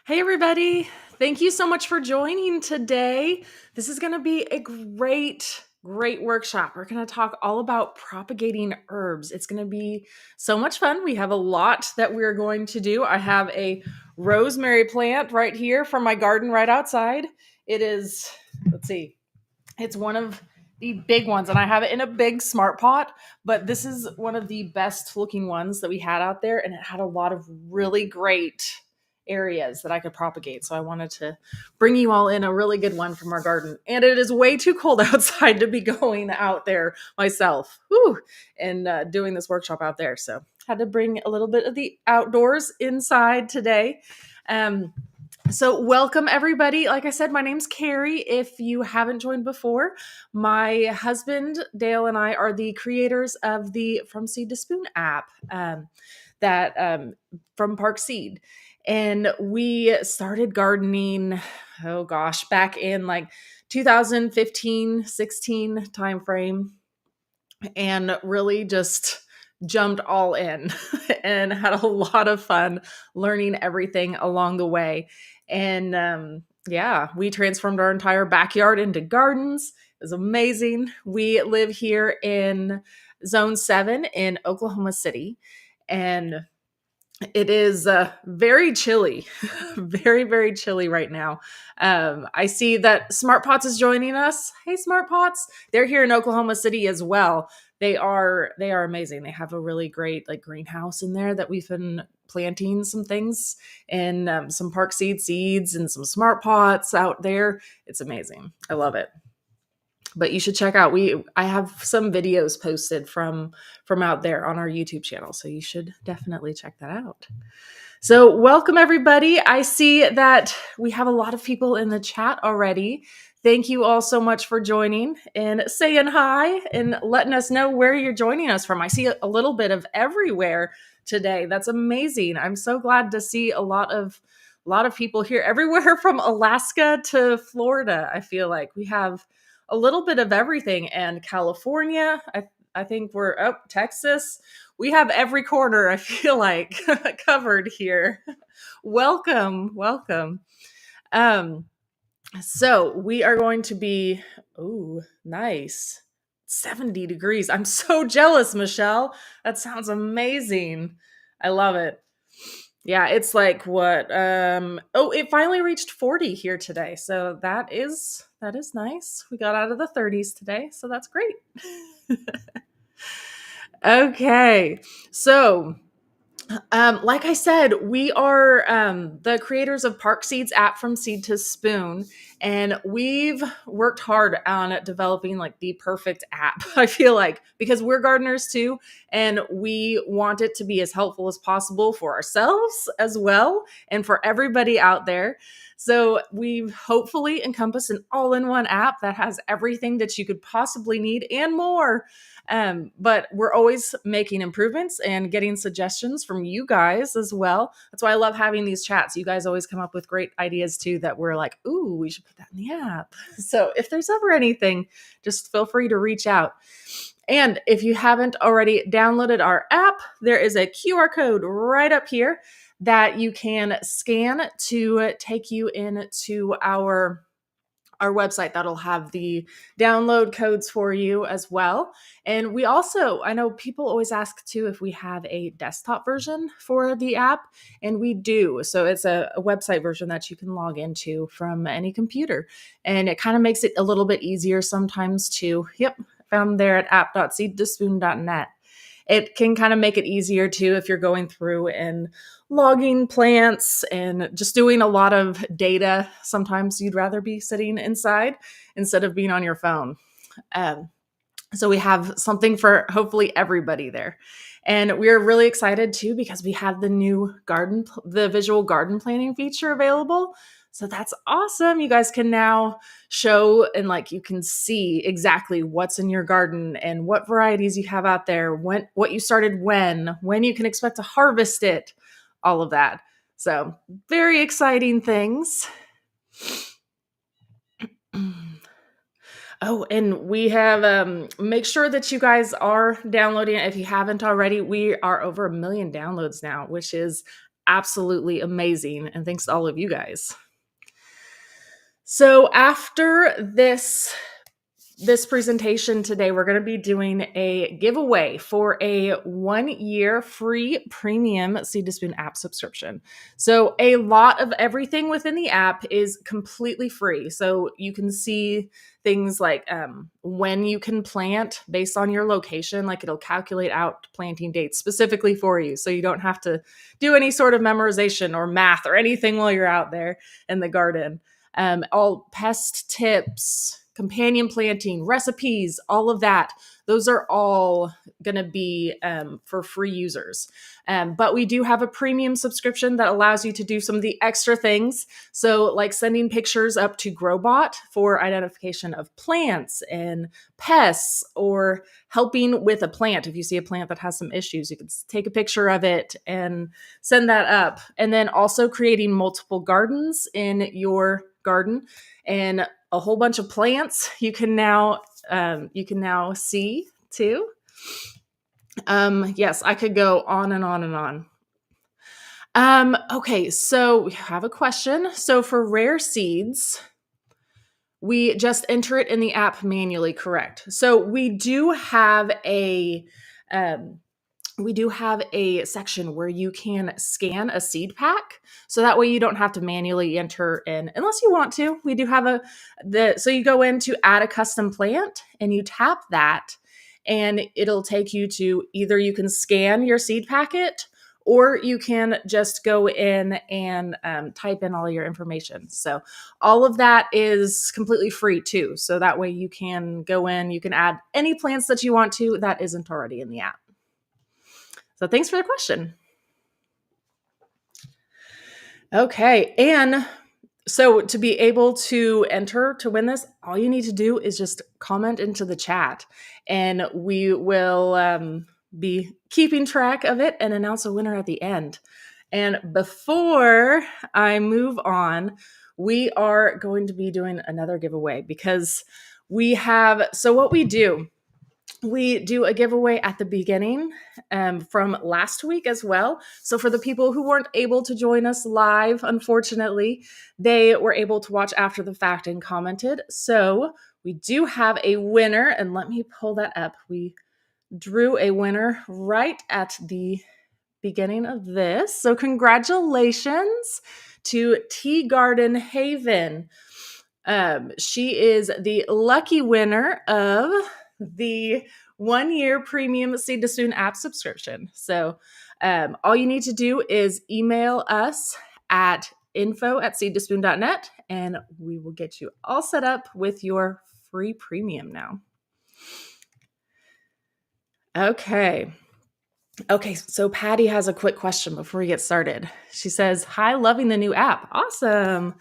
Hey, everybody. Thank you so much for joining today. This is going to be a great workshop. We're going to talk all about propagating herbs. It's going to be so much fun. We have a lot that we're going to do. I have a rosemary plant right here from my garden right outside. It is, let's see, it's one of the big ones, and I have it in a big smart pot, but this is one of the best looking ones that we had out there, and it had a lot of really great areas that I could propagate. So I wanted to bring you all in a really good one from our garden. And it is way too cold outside to be going out there myself, and doing this workshop out there. So had to bring a little bit of the outdoors inside today. So welcome everybody. Like I said, my name's Carrie. If you haven't joined before, my husband Dale and I are the creators of the From Seed to Spoon app that from Park Seed. And we started gardening, oh gosh, back in like 2015, 16 timeframe, and really just jumped all in and had a lot of fun learning everything along the way. And yeah, we transformed our entire backyard into gardens. It was amazing. We live here in Zone 7 in Oklahoma City, and it is very chilly, very chilly right now. I see that Smart Pots is joining us. Hey, Smart Pots! They're here in Oklahoma City as well. They are amazing. They have a really great like greenhouse in there that we've been planting some things and some Park seeds and some Smart Pots out there. It's amazing. I love it. But you should check out I have some videos posted from out there on our YouTube channel, so you should definitely check that out. So welcome everybody. I see that we have a lot of people in the chat already. Thank you all so much for joining and saying hi and letting us know where you're joining us from. I see a little bit of everywhere today. That's amazing. I'm so glad to see a lot of people here, everywhere from Alaska to Florida. I feel like we have a little bit of everything, and California. I think we're Texas. We have every corner, I feel like, covered here. Welcome. Um, so we are going to be, nice. 70 degrees. I'm so jealous, Michelle. That sounds amazing. I love it. Yeah, it's like what? It finally reached 40 here today. So that is nice. We got out of the 30s today, so that's great. Okay. So, like I said, we are the creators of Park Seed's app From Seed to Spoon, and we've worked hard on developing like the perfect app. I feel like because we're gardeners too, and we want it to be as helpful as possible for ourselves as well, and for everybody out there. So we've hopefully encompassed an all-in-one app that has everything that you could possibly need and more. But we're always making improvements and getting suggestions from you guys as well. That's why I love having these chats. You guys always come up with great ideas too that we're like, ooh, we should put that in the app. So if there's ever anything, just feel free to reach out. And if you haven't already downloaded our app, there is a QR code right up here that you can scan to take you into our website that'll have the download codes for you as well. And we also, I know people always ask too if we have a desktop version for the app, and we do. So it's a website version that you can log into from any computer, and it kind of makes it a little bit easier sometimes to, found there at app.seedtospoon.net. It can kind of make it easier too if you're going through and logging plants and just doing a lot of data. Sometimes you'd rather be sitting inside instead of being on your phone. So we have something for hopefully everybody there. And we're really excited too because we have the visual garden planning feature available. So that's awesome. You guys can now show and like you can see exactly what's in your garden and what varieties you have out there, what you started when you can expect to harvest it, all of that. So very exciting things. Oh, and we have make sure that you guys are downloading it if you haven't already. We are over 1 million downloads now, which is absolutely amazing. And thanks to all of you guys. So after this presentation today, we're going to be doing a giveaway for a 1-year free premium Seed to Spoon app subscription. So a lot of everything within the app is completely free. So you can see things like when you can plant based on your location, like it'll calculate out planting dates specifically for you. So you don't have to do any sort of memorization or math or anything while you're out there in the garden. All pest tips, companion planting, recipes, all of that. Those are all going to be for free users. But we do have a premium subscription that allows you to do some of the extra things. So like sending pictures up to Growbot for identification of plants and pests, or helping with a plant. If you see a plant that has some issues, you can take a picture of it and send that up. And then also creating multiple gardens in your garden and a whole bunch of plants you can now see too. Yes, I could go on and on and on. Okay, so we have a question. So for rare seeds, we just enter it in the app manually, correct? So we do have a section where you can scan a seed pack. So that way you don't have to manually enter in unless you want to. We do have so you go in to add a custom plant and you tap that and it'll take you to either you can scan your seed packet or you can just go in and type in all your information. So all of that is completely free too. So that way you can go in, you can add any plants that you want to that isn't already in the app. So thanks for the question. Okay, and so to be able to enter to win this, all you need to do is just comment into the chat, and we will be keeping track of it and announce a winner at the end. And before I move on, we are going to be doing another giveaway because what we do a giveaway at the beginning from last week as well. So for the people who weren't able to join us live, unfortunately, they were able to watch after the fact and commented. So we do have a winner, and let me pull that up. We drew a winner right at the beginning of this. So congratulations to Tea Garden Haven. She is the lucky winner of the 1-year premium Seed to Spoon app subscription. So all you need to do is email us at info@seedtospoon.net and we will get you all set up with your free premium now. Okay, so Patty has a quick question before we get started. She says, "Hi, loving the new app. Awesome.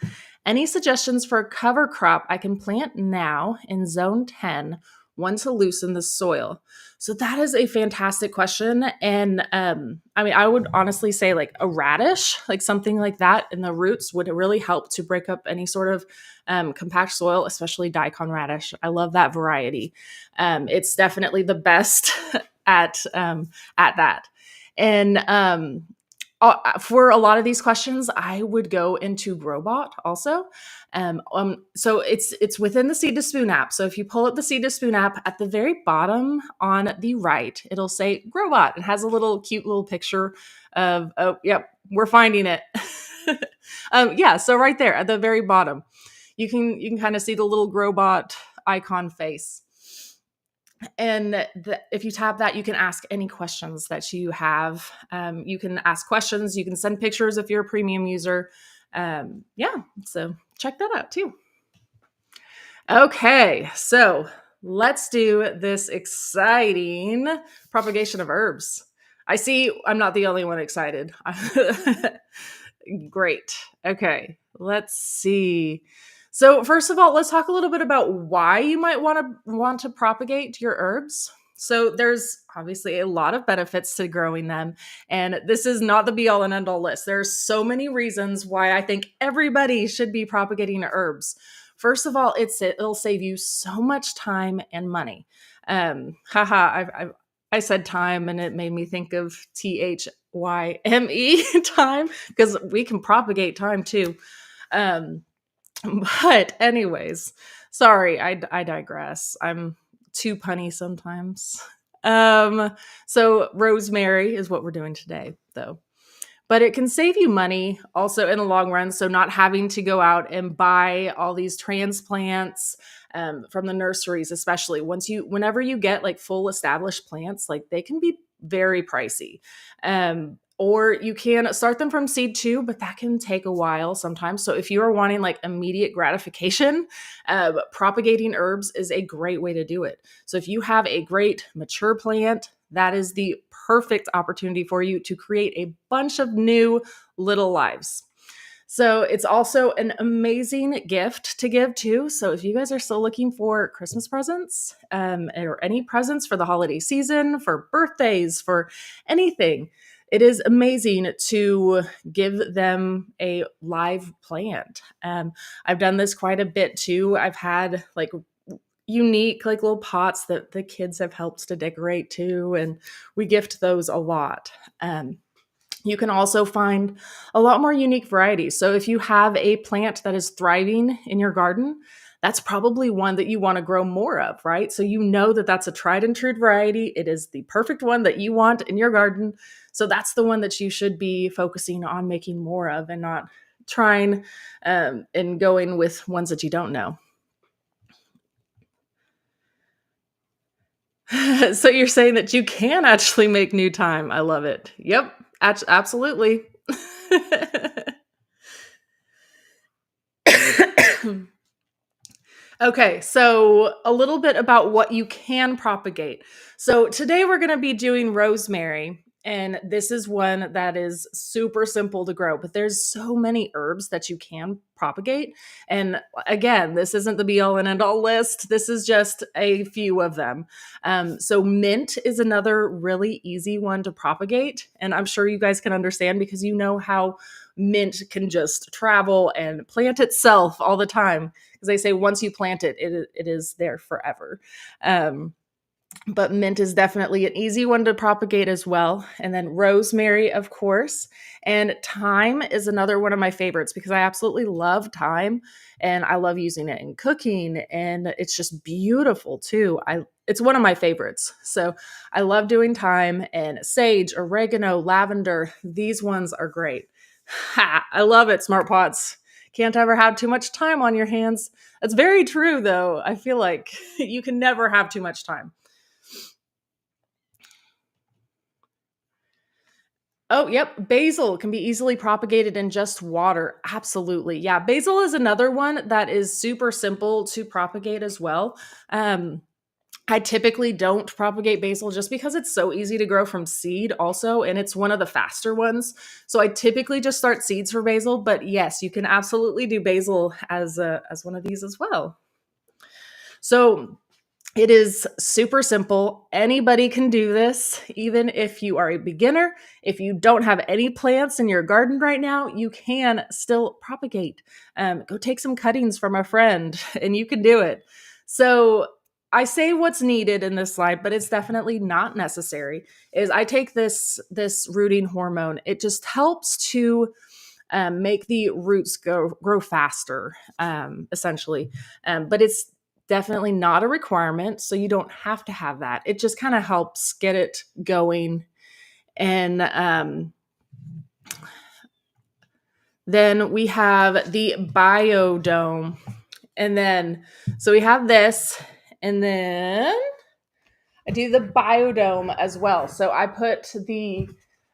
Any suggestions for a cover crop I can plant now in zone 10, one to loosen the soil?" So that is a fantastic question. And I would honestly say like a radish, like something like that in the roots would really help to break up any sort of compact soil, especially daikon radish. I love that variety. It's definitely the best at that. And for a lot of these questions, I would go into Growbot also. So it's within the Seed to Spoon app. So if you pull up the Seed to Spoon app at the very bottom on the right, it'll say Growbot. It has a cute little picture of, oh, yep, we're finding it. So right there at the very bottom, you can kind of see the little Growbot icon face. And if you tap that, you can ask any questions that you have. You can ask questions. You can send pictures if you're a premium user. So check that out too. Okay, so let's do this exciting propagation of herbs. I see I'm not the only one excited. Great. Okay, let's see. So first of all, let's talk a little bit about why you might want to propagate your herbs. So there's obviously a lot of benefits to growing them, and this is not the be all and end all list. There's so many reasons why I think everybody should be propagating herbs. First of all, it'll save you so much time and money. I said time, and it made me think of TH time, because we can propagate time too. Um, but anyways, sorry, I digress. I'm too punny sometimes. So rosemary is what we're doing today, though. But it can save you money also in the long run. So not having to go out and buy all these transplants from the nurseries, especially whenever you get like full established plants, like they can be very pricey. Or you can start them from seed too, but that can take a while sometimes. So if you are wanting like immediate gratification, propagating herbs is a great way to do it. So if you have a great mature plant, that is the perfect opportunity for you to create a bunch of new little lives. So it's also an amazing gift to give too. So if you guys are still looking for Christmas presents or any presents for the holiday season, for birthdays, for anything, it is amazing to give them a live plant. I've done this quite a bit too. I've had like unique like little pots that the kids have helped to decorate too, and we gift those a lot. You can also find a lot more unique varieties. So if you have a plant that is thriving in your garden, that's probably one that you want to grow more of, right? So you know that that's a tried and true variety. It is the perfect one that you want in your garden. So that's the one that you should be focusing on making more of, and not trying and going with ones that you don't know. So you're saying that you can actually make new time. I love it. Yep, absolutely. Okay, so a little bit about what you can propagate. So today we're going to be doing rosemary, and this is one that is super simple to grow, but there's so many herbs that you can propagate. And again, this isn't the be all and end all list. This is just a few of them. So mint is another really easy one to propagate, and I'm sure you guys can understand because you know how mint can just travel and plant itself all the time, because they say once you plant it, it is there forever. Um, but mint is definitely an easy one to propagate as well. And then rosemary, of course. And thyme is another one of my favorites because I absolutely love thyme and I love using it in cooking, and it's just beautiful too. It's one of my favorites. So I love doing thyme, and sage, oregano, lavender. These ones are great. Ha! I love it, Smart Pots. Can't ever have too much time on your hands. That's very true, though. I feel like you can never have too much time. Oh, yep. Basil can be easily propagated in just water. Absolutely. Yeah. Basil is another one that is super simple to propagate as well. Um, I typically don't propagate basil just because it's so easy to grow from seed also, and it's one of the faster ones. So I typically just start seeds for basil, but yes, you can absolutely do basil as one of these as well. So it is super simple. Anybody can do this, even if you are a beginner. If you don't have any plants in your garden right now, you can still propagate. Go take some cuttings from a friend and you can do it. So I say what's needed in this slide, but it's definitely not necessary. Is I take this rooting hormone. It just helps to make the roots grow faster, essentially. But it's definitely not a requirement, so you don't have to have that. It just kind of helps get it going. And then we have the biodome. And then, so we have this, and then I do the biodome as well. So I put the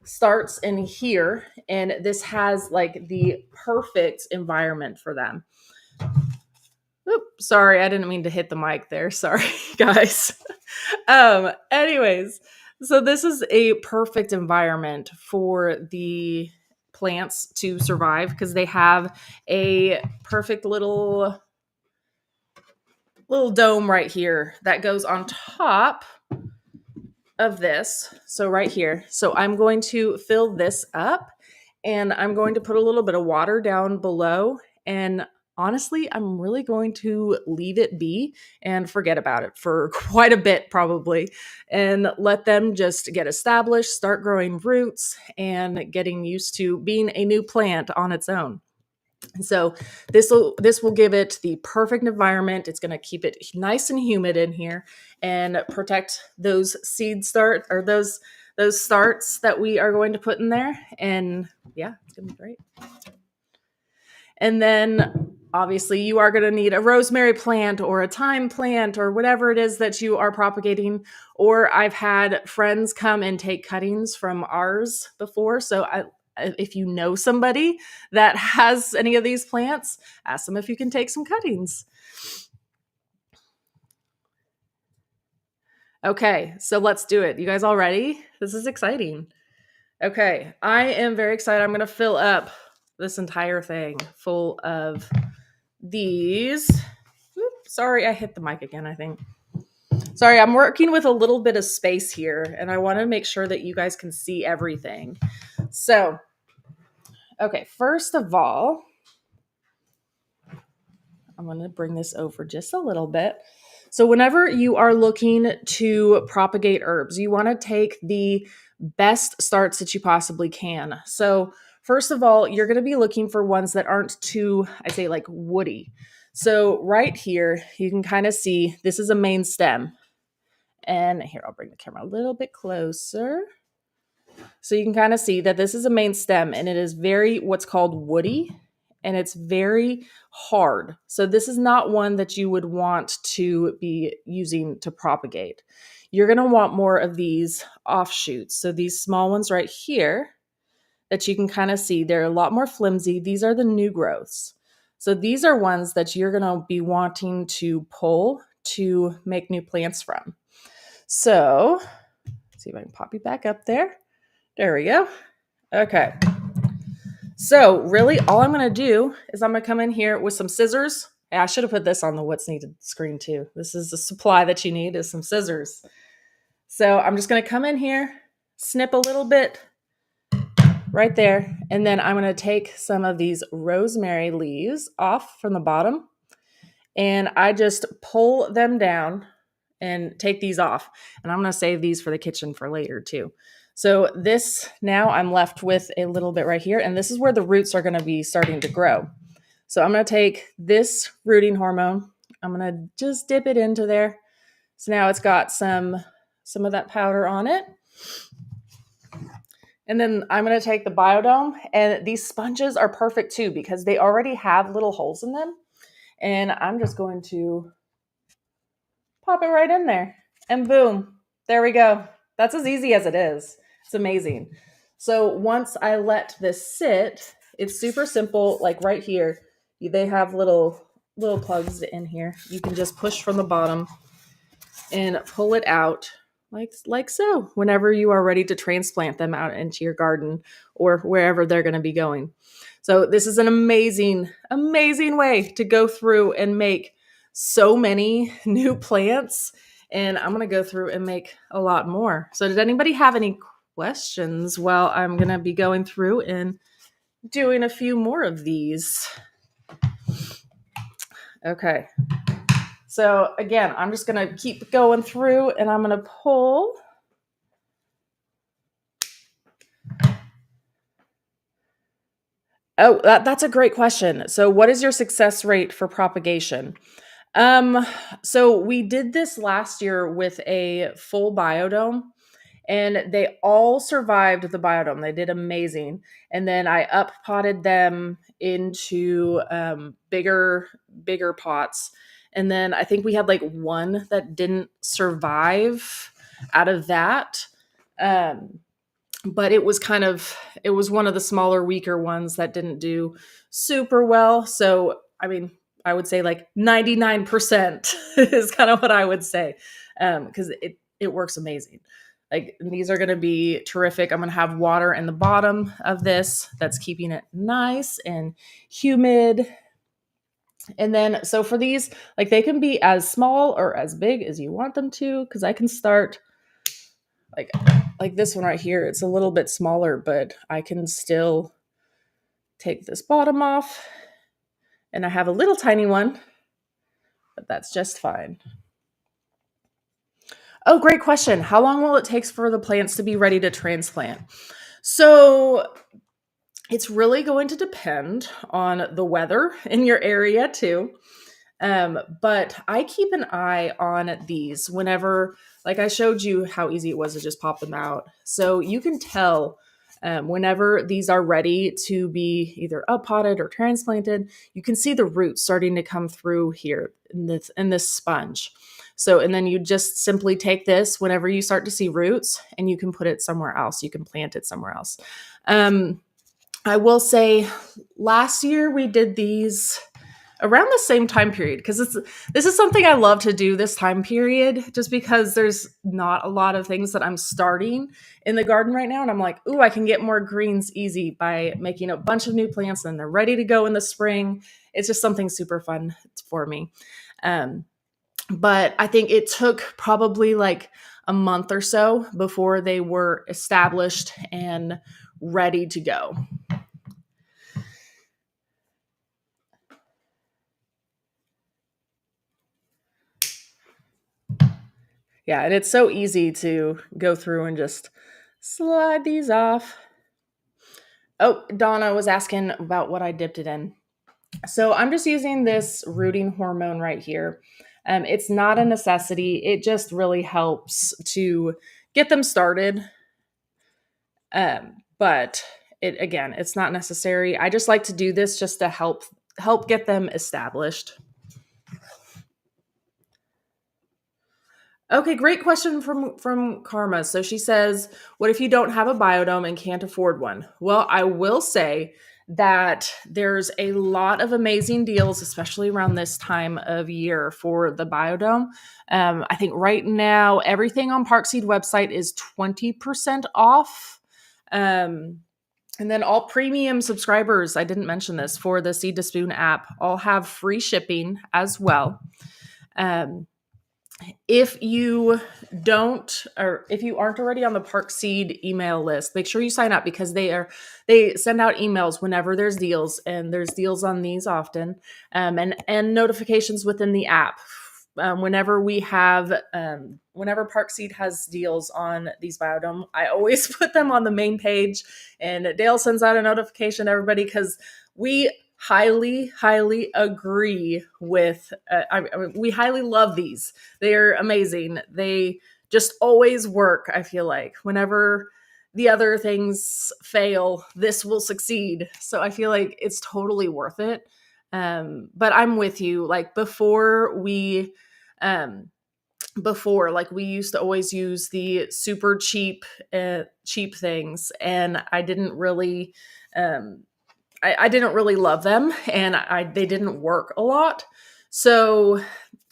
starts in here, and this has like the perfect environment for them. Oop, sorry, I didn't mean to hit the mic there. Sorry, guys. Anyways, so this is a perfect environment for the plants to survive because they have a perfect little dome right here that goes on top of this. So right here. So I'm going to fill this up, and I'm going to put a little bit of water down below, and honestly, I'm really going to leave it be and forget about it for quite a bit, probably, and let them just get established, start growing roots, and getting used to being a new plant on its own. And so this will give it the perfect environment. It's going to keep it nice and humid in here and protect those seed start or those starts that we are going to put in there. And yeah, it's going to be great. And then obviously you are going to need a rosemary plant or a thyme plant or whatever it is that you are propagating. Or I've had friends come and take cuttings from ours before. So if you know somebody that has any of these plants, ask them if you can take some cuttings. Okay, so let's do it. You guys all ready? This is exciting. Okay, I am very excited. I'm going to fill up this entire thing full of these. Oops, sorry, I hit the mic again, I think. Sorry, I'm working with a little bit of space here, and I want to make sure that you guys can see everything. So, okay, first of all, I'm going to bring this over just a little bit. So whenever you are looking to propagate herbs, you want to take the best starts that you possibly can. So first of all, you're going to be looking for ones that aren't too, I'd say, like woody. So right here, you can kind of see this is a main stem. And here, I'll bring the camera a little bit closer. So you can kind of see that this is a main stem and it is very what's called woody, and it's very hard. So this is not one that you would want to be using to propagate. You're going to want more of these offshoots. So these small ones right here that you can kind of see, they're a lot more flimsy. These are the new growths. So these are ones that you're going to be wanting to pull to make new plants from. So let's see if I can pop you back up there. There we go. Okay. So really all I'm going to do is I'm going to come in here with some scissors. Yeah, I should have put this on the what's needed screen too. This is the supply that you need is some scissors. So I'm just going to come in here, snip a little bit right there. And then I'm going to take some of these rosemary leaves off from the bottom. And I just pull them down and take these off. And I'm going to save these for the kitchen for later too. So this, now I'm left with a little bit right here, and this is where the roots are going to be starting to grow. So I'm going to take this rooting hormone. I'm going to just dip it into there. So now it's got some of that powder on it. And then I'm going to take the biodome, and these sponges are perfect too because they already have little holes in them. And I'm just going to pop it right in there, and boom, there we go. That's as easy as it is. It's amazing. So once I let this sit, it's super simple. Like right here, they have little plugs in here. You can just push from the bottom and pull it out like so whenever you are ready to transplant them out into your garden or wherever they're going to be going. So this is an amazing way to go through and make so many new plants, and I'm going to go through and make a lot more. So did anybody have any questions while I'm going to be going through and doing a few more of these? Okay. So again, I'm just going to keep going through and I'm going to pull. Oh, that's a great question. So what is your success rate for propagation? So we did this last year with a full biodome, and they all survived the biodome. They did amazing. And then I up potted them into bigger pots. And then I think we had like one that didn't survive out of that. But it was one of the smaller, weaker ones that didn't do super well. So, I mean, I would say like 99% is kind of what I would say, because it works amazing. Like these are going to be terrific. I'm going to have water in the bottom of this that's keeping it nice and humid. And then, so for these, like they can be as small or as big as you want them to, because I can start like this one right here. It's a little bit smaller, but I can still take this bottom off And I have a little tiny one, but that's just fine. Oh, great question. How long will it take for the plants to be ready to transplant? So it's really going to depend on the weather in your area too. But I keep an eye on these whenever, like I showed you how easy it was to just pop them out. So you can tell whenever these are ready to be either uppotted or transplanted, you can see the roots starting to come through here in this sponge. So, and then you just simply take this whenever you start to see roots and you can put it somewhere else. You can plant it somewhere else. I will say last year we did these around the same time period because this is something I love to do this time period just because there's not a lot of things that I'm starting in the garden right now, and I'm like, ooh, I can get more greens easy by making a bunch of new plants and they're ready to go in the spring. It's just something super fun for me. But I think it took probably like a month or so before they were established and ready to go. Yeah, and it's so easy to go through and just slide these off. Oh, Donna was asking about what I dipped it in. So I'm just using this rooting hormone right here. It's not a necessity. It just really helps to get them started. But it again, it's not necessary. I just like to do this just to help get them established. Okay, great question from Karma. So she says, "What if you don't have a biodome and can't afford one?" Well, I will say that there's a lot of amazing deals, especially around this time of year for the biodome. I think right now everything on Parkseed website is 20% off. And then all premium subscribers, I didn't mention this, for the Seed to Spoon app, all have free shipping as well. If you don't, or if you aren't already on the Parkseed email list, make sure you sign up because they send out emails whenever there's deals, and there's deals on these often, and notifications within the app. Whenever whenever Parkseed has deals on these biodome, I always put them on the main page, and Dale sends out a notification to everybody because we highly agree with we highly love these. They're amazing. They just always work. I feel like whenever the other things fail, this will succeed. So I feel like it's totally worth it. But I'm with you. Like before, like we used to always use the super cheap things, and I didn't really I didn't really love them, and they didn't work a lot. So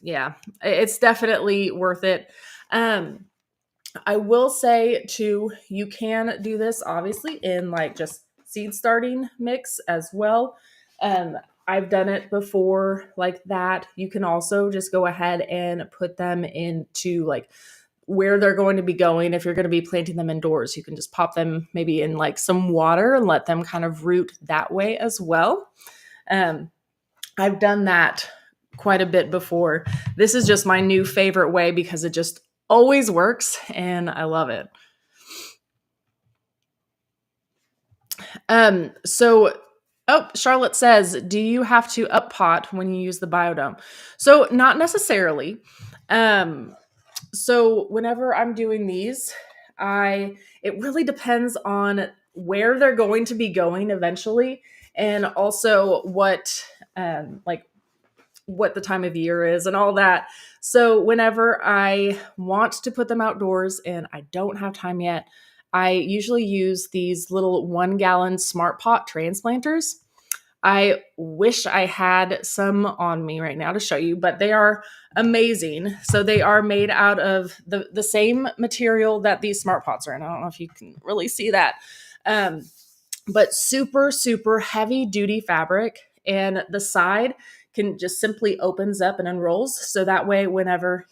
yeah, it's definitely worth it. I will say too, you can do this obviously in like just seed starting mix as well. I've done it before like that. You can also just go ahead and put them into like where they're going to be going. If you're going to be planting them indoors, you can just pop them maybe in like some water and let them kind of root that way as well. I've done that quite a bit before. This is just my new favorite way because it just always works and I love it. So Charlotte says, do you have to up pot when you use the biodome? So not necessarily. So whenever I'm doing these, it really depends on where they're going to be going eventually, and also like what the time of year is and all that. So whenever I want to put them outdoors and I don't have time yet, I usually use these little 1-gallon Smart Pot transplanters. I wish I had some on me right now to show you, but they are amazing. So they are made out of the same material that these Smart Pots are in. I don't know if you can really see that. But super heavy duty fabric, and the side can just simply opens up and unrolls. So that way,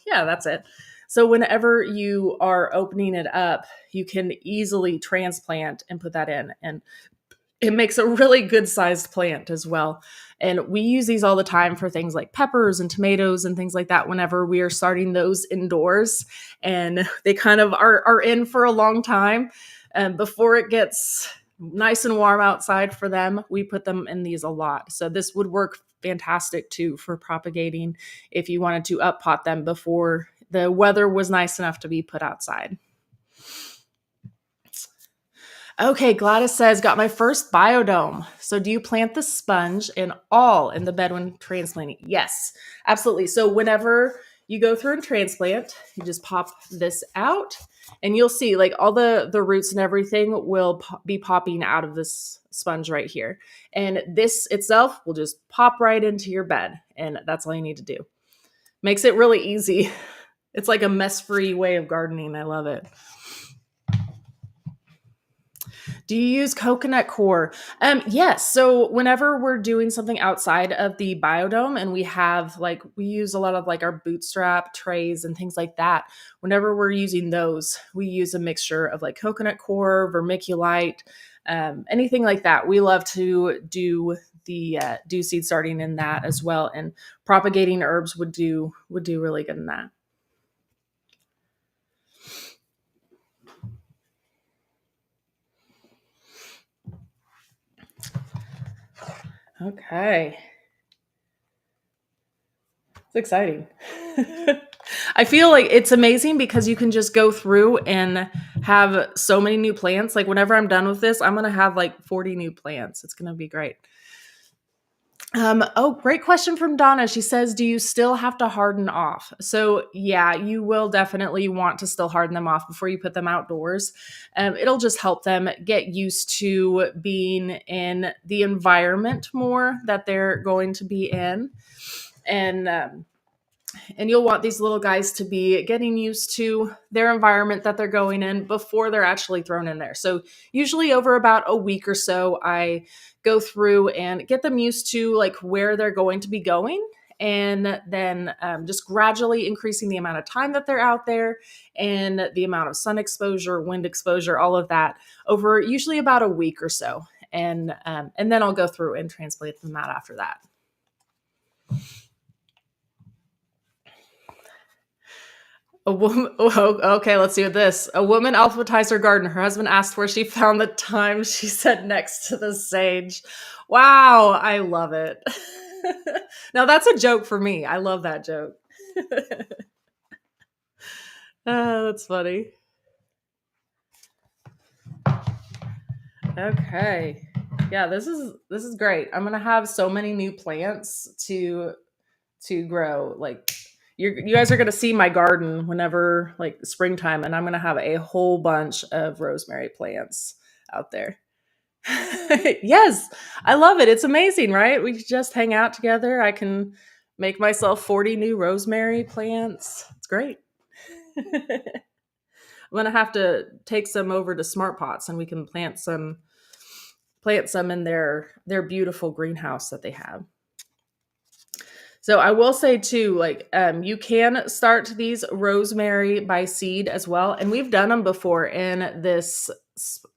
that's it. So whenever you are opening it up, you can easily transplant and put that in. And it makes a really good sized plant as well. And we use these all the time for things like peppers and tomatoes and things like that whenever we are starting those indoors. And they kind of are in for a long time. And before it gets nice and warm outside for them, we put them in these a lot. So this would work fantastic too for propagating if you wanted to up pot them before the weather was nice enough to be put outside. Okay, Gladys says, got my first biodome. So do you plant the sponge and all in the bed when transplanting? Yes, absolutely. So whenever you go through and transplant, you just pop this out and you'll see like all the roots and everything will be popping out of this sponge right here. And this itself will just pop right into your bed. And that's all you need to do. Makes it really easy. It's like a mess-free way of gardening. I love it. Do you use coconut coir? Yes. So whenever we're doing something outside of the biodome and we have like, we use a lot of like our bootstrap trays and things like that. Whenever we're using those, we use a mixture of like coconut coir, vermiculite, anything like that. We love to do the do seed starting in that as well. And propagating herbs would do really good in that. Okay. It's exciting. I feel like it's amazing because you can just go through and have so many new plants. Like whenever I'm done with this, I'm going to have like 40 new plants. It's going to be great. Great question from Donna. She says, do you still have to harden off? So yeah, you will definitely want to still harden them off before you put them outdoors. It'll just help them get used to being in the environment more that they're going to be in. And you'll want these little guys to be getting used to their environment that they're going in before they're actually thrown in there. So usually over about a week or so, I go through and get them used to like where they're going to be going. And then just gradually increasing the amount of time that they're out there and the amount of sun exposure, wind exposure, all of that over usually about a week or so. And then I'll go through and transplant them out after that. Okay, let's see what this. A woman alphabetized her garden. Her husband asked where she found the time. She said next to the sage. Wow, I love it. Now that's a joke for me. I love that joke. That's funny. Okay. Yeah, this is great. I'm gonna have so many new plants to grow. Like you guys are gonna see my garden whenever like springtime, and I'm gonna have a whole bunch of rosemary plants out there. Yes, I love it. It's amazing, right? We just hang out together. I can make myself 40 new rosemary plants. It's great. I'm gonna have to take some over to Smart Pots and we can plant some in their beautiful greenhouse that they have. So I will say too, like you can start these rosemary by seed as well, and we've done them before in these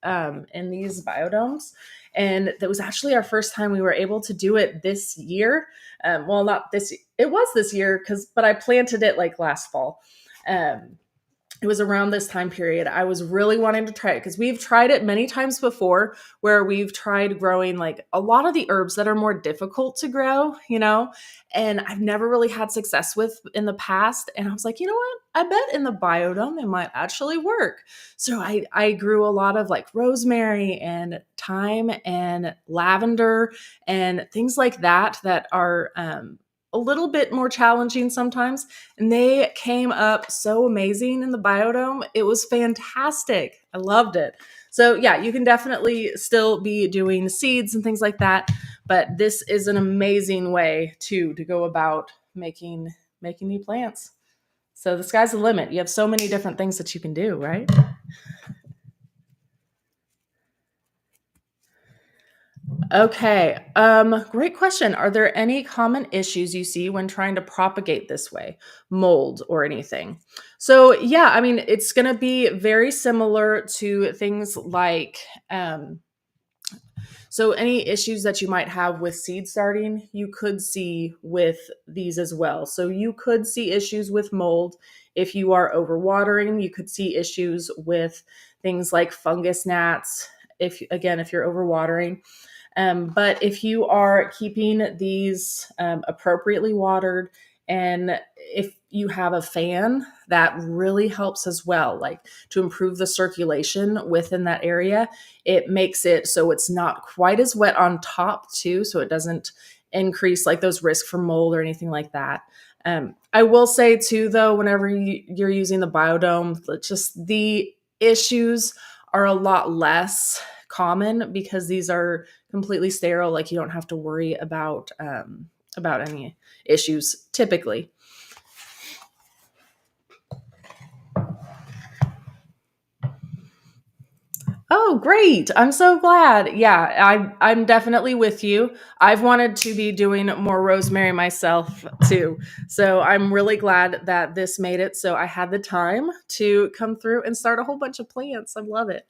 biodomes, and that was actually our first time we were able to do it this year. Well, not this, it was this year but I planted it like last fall. It was around this time period. I was really wanting to try it because we've tried it many times before where we've tried growing like a lot of the herbs that are more difficult to grow, and I've never really had success with in the past. And I was like, you know what? I bet in the biodome they might actually work. So I grew a lot of like rosemary and thyme and lavender and things like that are a little bit more challenging sometimes. And they came up so amazing in the biodome. It was fantastic. I loved it. So yeah, you can definitely still be doing seeds and things like that. But this is an amazing way to go about making new plants. So the sky's the limit. You have so many different things that you can do, right? Okay. Great question. Are there any common issues you see when trying to propagate this way, mold or anything? So yeah, I mean, it's going to be very similar to things like So any issues that you might have with seed starting, you could see with these as well. So you could see issues with mold if you are overwatering. You could see issues with things like fungus gnats if you're overwatering. But if you are keeping these appropriately watered, and if you have a fan, that really helps as well, like to improve the circulation within that area. It makes it so it's not quite as wet on top too, so it doesn't increase like those risks for mold or anything like that. I will say too, though, whenever you're using the biodome, just the issues are a lot less common because these are completely sterile. Like you don't have to worry about any issues typically. Oh, great. I'm so glad. Yeah, I'm definitely with you. I've wanted to be doing more rosemary myself too. So I'm really glad that this made it so I had the time to come through and start a whole bunch of plants. I love it.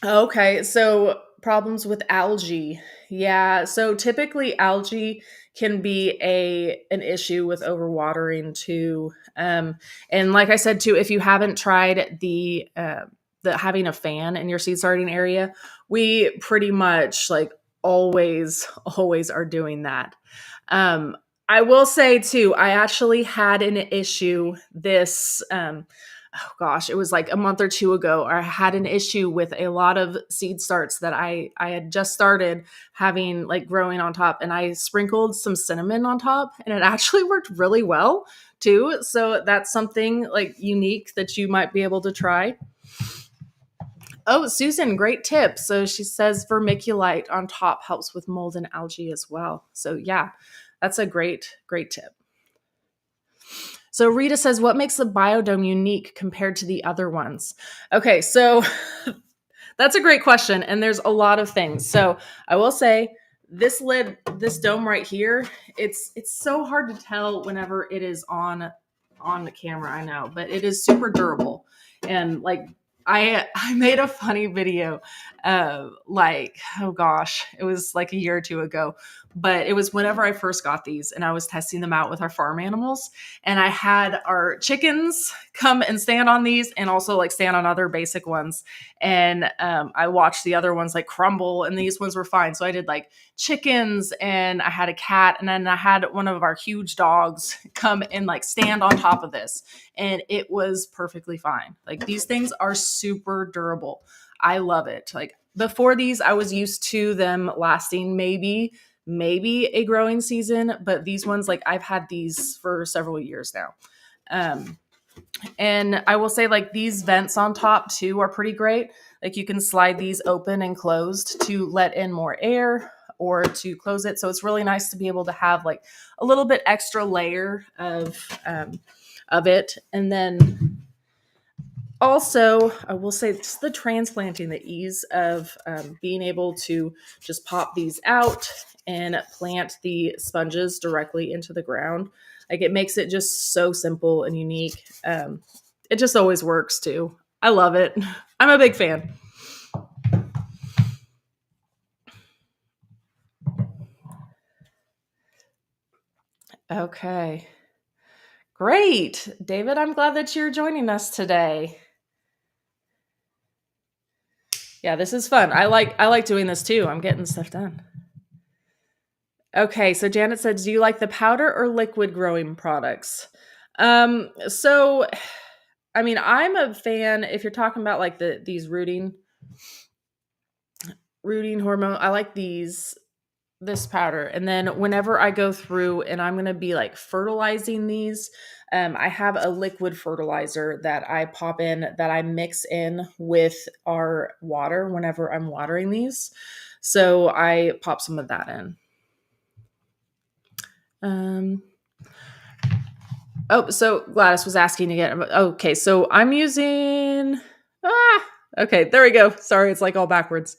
Okay, so problems with algae. Yeah, so typically algae can be a an issue with overwatering too. And like I said too, if you haven't tried the having a fan in your seed starting area, we pretty much like always are doing that. Um, I will say too, I actually had an issue this oh gosh, it was like a month or two ago. I had an issue with a lot of seed starts that I had just started having like growing on top, and I sprinkled some cinnamon on top, and it actually worked really well too. So that's something like unique that you might be able to try. Oh, Susan, great tip. So she says vermiculite on top helps with mold and algae as well. So yeah, that's a great tip. So Rita says, what makes the biodome unique compared to the other ones? Okay, so that's a great question, and there's a lot of things. So I will say this dome right here, it's so hard to tell whenever it is on the camera. I know, but it is super durable, and like I made a funny video, like oh gosh, it was like a year or two ago, but it was whenever I first got these, and I was testing them out with our farm animals, and I had our chickens come and stand on these, and also like stand on other basic ones, and I watched the other ones like crumble, and these ones were fine. So I did like chickens, and I had a cat, and then I had one of our huge dogs come and like stand on top of this, and it was perfectly fine. Like these things are super durable. I love it. Like before these, I was used to them lasting maybe a growing season, but these ones, like I've had these for several years now. Um, and I will say, like, these vents on top too are pretty great. Like, you can slide these open and closed to let in more air or to close it. So it's really nice to be able to have like a little bit extra layer of it. And then also, I will say just the transplanting, the ease of being able to just pop these out and plant the sponges directly into the ground. Like it makes it just so simple and unique. It just always works too. I love it. I'm a big fan. Okay. Great. David, I'm glad that you're joining us today. Yeah, this is fun. I like doing this too. I'm getting stuff done. Okay, so Janet said, "Do you like the powder or liquid growing products?" So I mean, I'm a fan if you're talking about like these rooting hormone. I like this powder. And then whenever I go through and I'm going to be like fertilizing these, I have a liquid fertilizer that I pop in that I mix in with our water whenever I'm watering these. So I pop some of that in. Um, Oh, so Gladys was asking again. Okay, so I'm using. Okay, there we go. Sorry, it's like all backwards.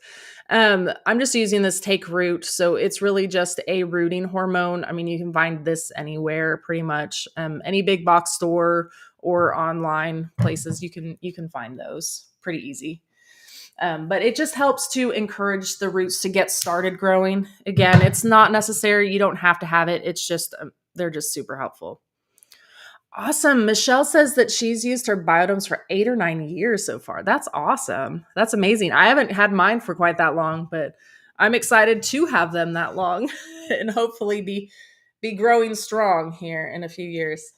I'm just using this take root, so it's really just a rooting hormone. I mean, you can find this anywhere, pretty much. Any big box store or online places, you can find those pretty easy. But it just helps to encourage the roots to get started growing. Again, it's not necessary. You don't have to have it. It's just, they're just super helpful. Awesome. Michelle says that she's used her biodomes for 8 or 9 years so far. That's awesome. That's amazing. I haven't had mine for quite that long, but I'm excited to have them that long and hopefully be growing strong here in a few years.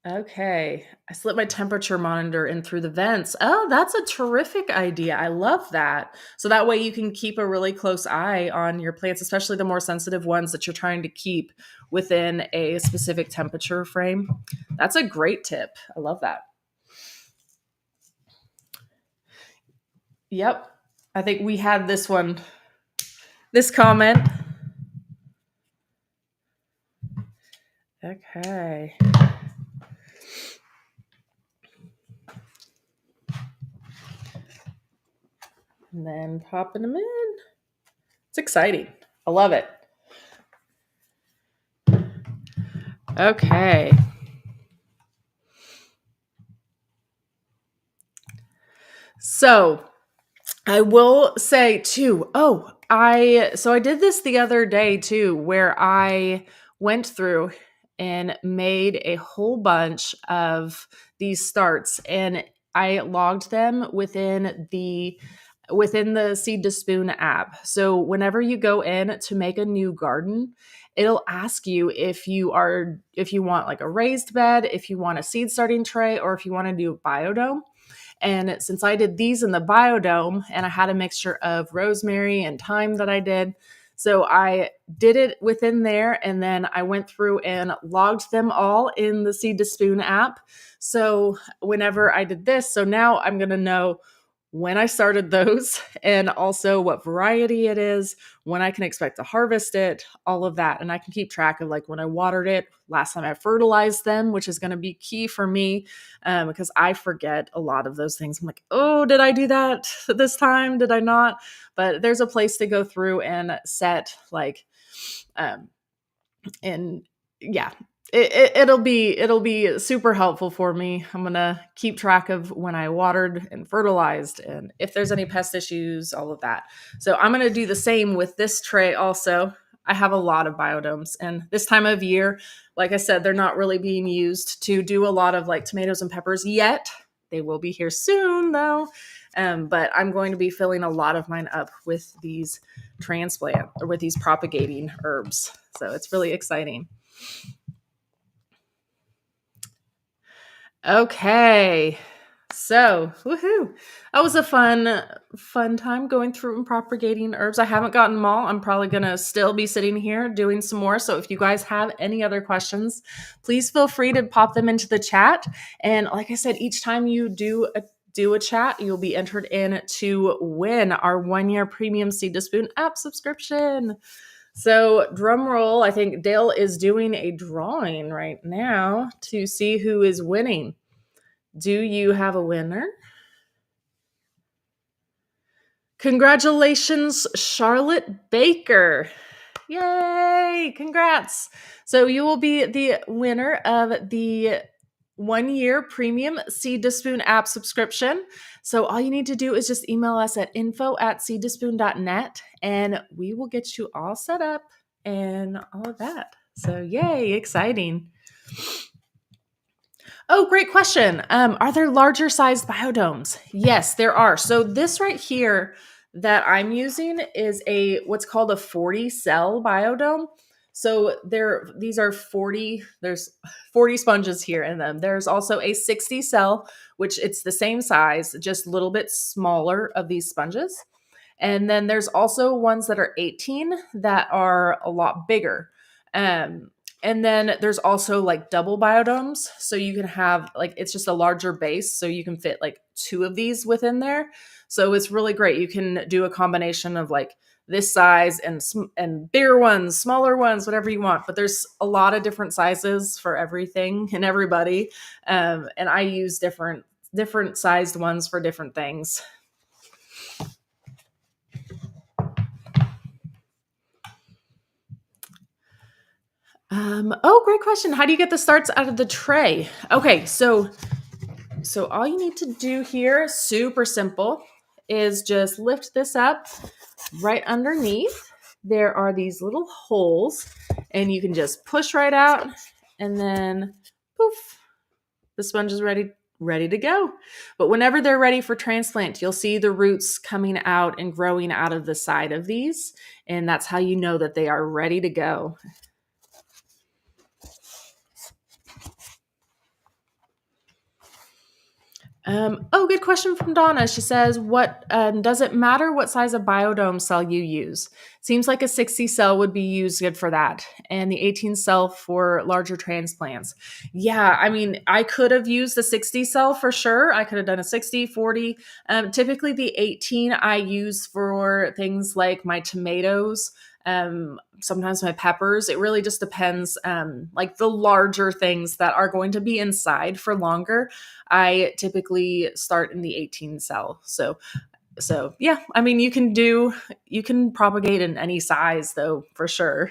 Okay. I slipped my temperature monitor in through the vents. Oh, that's a terrific idea. I love that. So that way you can keep a really close eye on your plants, especially the more sensitive ones that you're trying to keep within a specific temperature frame. That's a great tip. I love that. Yep. I think we had this comment. Okay. And then popping them in. It's exciting. I love it. Okay. So I will say too, I did this the other day too, where I went through and made a whole bunch of these starts and I logged them within the Seed to Spoon app. So whenever you go in to make a new garden, it'll ask you if you want like a raised bed, if you want a seed starting tray, or if you want to do a biodome. And since I did these in the biodome and I had a mixture of rosemary and thyme that I did, so I did it within there and then I went through and logged them all in the Seed to Spoon app. So whenever I did this, so now I'm going to know when I started those and also what variety it is, when I can expect to harvest it, all of that. And I can keep track of like when I watered it, last time I fertilized them, which is going to be key for me because I forget a lot of those things. I'm like, oh, did I do that this time? Did I not? But there's a place to go through and set like, and yeah, it'll be super helpful for me. I'm gonna keep track of when I watered and fertilized and if there's any pest issues, all of that. So I'm gonna do the same with this tray also. I have a lot of biodomes and this time of year, like I said, they're not really being used to do a lot of like tomatoes and peppers yet. They will be here soon though. But I'm going to be filling a lot of mine up with these transplant or with these propagating herbs. So it's really exciting. Okay. So, woohoo. That was a fun time going through and propagating herbs. I haven't gotten them all. I'm probably going to still be sitting here doing some more. So, if you guys have any other questions, please feel free to pop them into the chat. And like I said, each time you do a chat, you'll be entered in to win our 1-year premium Seed to Spoon app subscription. So, drum roll, I think Dale is doing a drawing right now to see who is winning. Do you have a winner? Congratulations, Charlotte Baker. Yay! Congrats. So, you will be the winner of the 1-year premium Seed to Spoon app subscription. So all you need to do is just email us at info@seedtospoon.net and we will get you all set up and all of that. So yay, exciting. Oh, great question. Are there larger sized biodomes? Yes, there are. So this right here that I'm using is what's called a 40 cell biodome. So these are 40, there's 40 sponges here in them. There's also a 60 cell, which it's the same size, just a little bit smaller of these sponges. And then there's also ones that are 18 that are a lot bigger. And then there's also like double biodomes. So you can have like, it's just a larger base. So you can fit like 2 of these within there. So it's really great. You can do a combination of like this size and bigger ones, smaller ones, whatever you want. But there's a lot of different sizes for everything and everybody. And I use different sized ones for different things. Great question. How do you get the starts out of the tray? Okay, so So all you need to do here, super simple, is just lift this up right underneath. There are these little holes, and you can just push right out, and then poof, the sponge is ready to go. But whenever they're ready for transplant, you'll see the roots coming out and growing out of the side of these, and that's how you know that they are ready to go. Good question from Donna. She says, "What does it matter what size of biodome cell you use? Seems like a 60 cell would be used good for that, and the 18 cell for larger transplants." Yeah, I mean, I could have used the 60 cell for sure. I could have done a 60, 40. Typically, the 18 I use for things like my tomatoes. Sometimes my peppers. It really just depends. Like the larger things that are going to be inside for longer, I typically start in the 18 cell. So yeah, I mean you can propagate in any size though, for sure.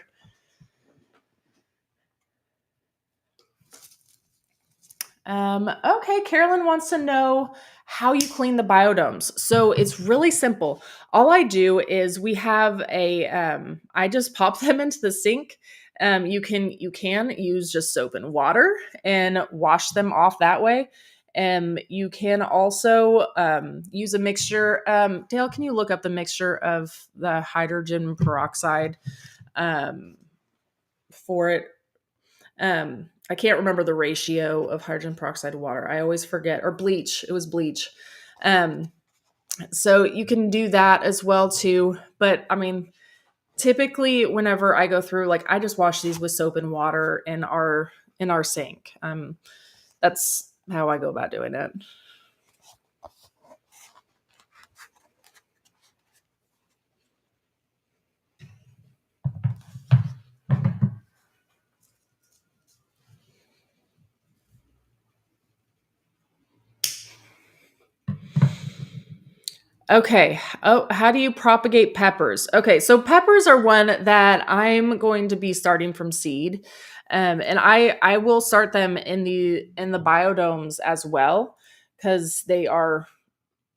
Okay, Carolyn wants to know how you clean the biodomes. So it's really simple. All I do is we have I just pop them into the sink. You can use just soap and water and wash them off that way. You can also use a mixture. Dale, can you look up the mixture of the hydrogen peroxide for it? I can't remember the ratio of hydrogen peroxide to water. I always forget. Or bleach. It was bleach. Um, so you can do that as well too. But I mean, typically whenever I go through, like I just wash these with soap and water in our sink. That's how I go about doing it. Okay. Oh, how do you propagate peppers? Okay, so peppers are one that I'm going to be starting from seed, and I will start them in the biodomes as well because they are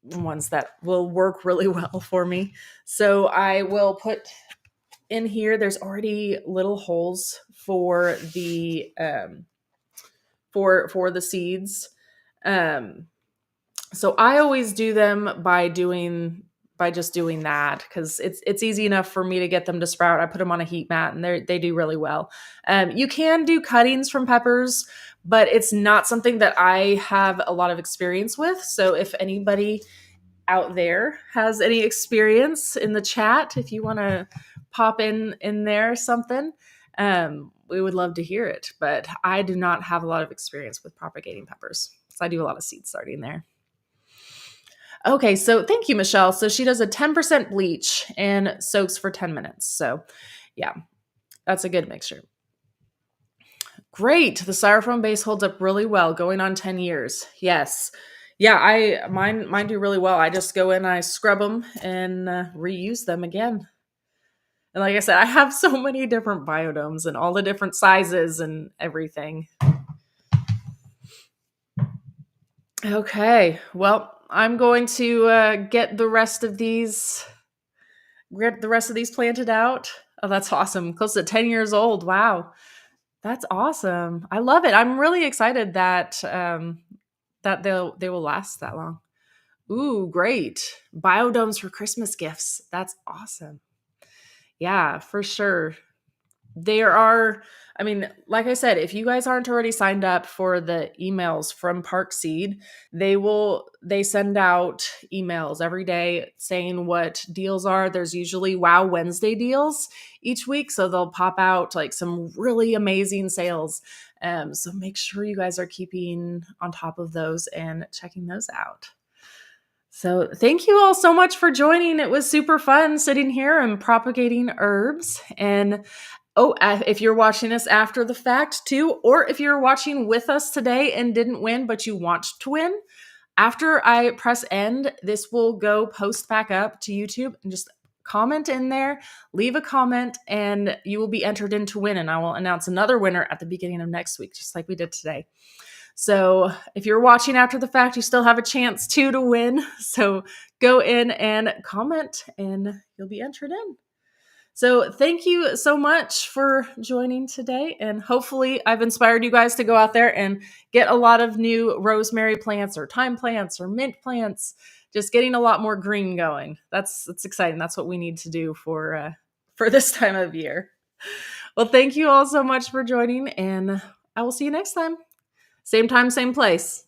ones that will work really well for me. So I will put in here. There's already little holes for the seeds. Um, so I always do them by just doing that because it's easy enough for me to get them to sprout. I put them on a heat mat and they do really well. You can do cuttings from peppers, but it's not something that I have a lot of experience with. So if anybody out there has any experience in the chat, if you want to pop in there something, we would love to hear it. But I do not have a lot of experience with propagating peppers, so I do a lot of seed starting there. Okay, so thank you, Michelle. So she does a 10% bleach and soaks for 10 minutes. So yeah, that's a good mixture. Great. The styrofoam base holds up really well, going on 10 years. Yes. Yeah, mine do really well. I just go in, I scrub them and reuse them again. And like I said, I have so many different biodomes and all the different sizes and everything. Okay. Well, I'm going to get the rest of these planted out. Oh, that's awesome. Close to 10 years old. Wow. That's awesome. I love it. I'm really excited that they will last that long. Ooh, great. Biodomes for Christmas gifts. That's awesome. Yeah, for sure. There are, I mean, like I said, if you guys aren't already signed up for the emails from Park Seed, they send out emails every day saying what deals are. There's usually Wow Wednesday deals each week, so they'll pop out like some really amazing sales. So make sure you guys are keeping on top of those and checking those out. So, thank you all so much for joining. It was super fun sitting here and propagating herbs. And if you're watching us after the fact too, or if you're watching with us today and didn't win, but you want to win, after I press end, this will go post back up to YouTube and just comment in there, leave a comment, and you will be entered in to win. And I will announce another winner at the beginning of next week, just like we did today. So if you're watching after the fact, you still have a chance to win. So go in and comment and you'll be entered in. So thank you so much for joining today. And hopefully I've inspired you guys to go out there and get a lot of new rosemary plants or thyme plants or mint plants, just getting a lot more green going. That's exciting. That's what we need to do for this time of year. Well, thank you all so much for joining, and I will see you next time. Same time, same place.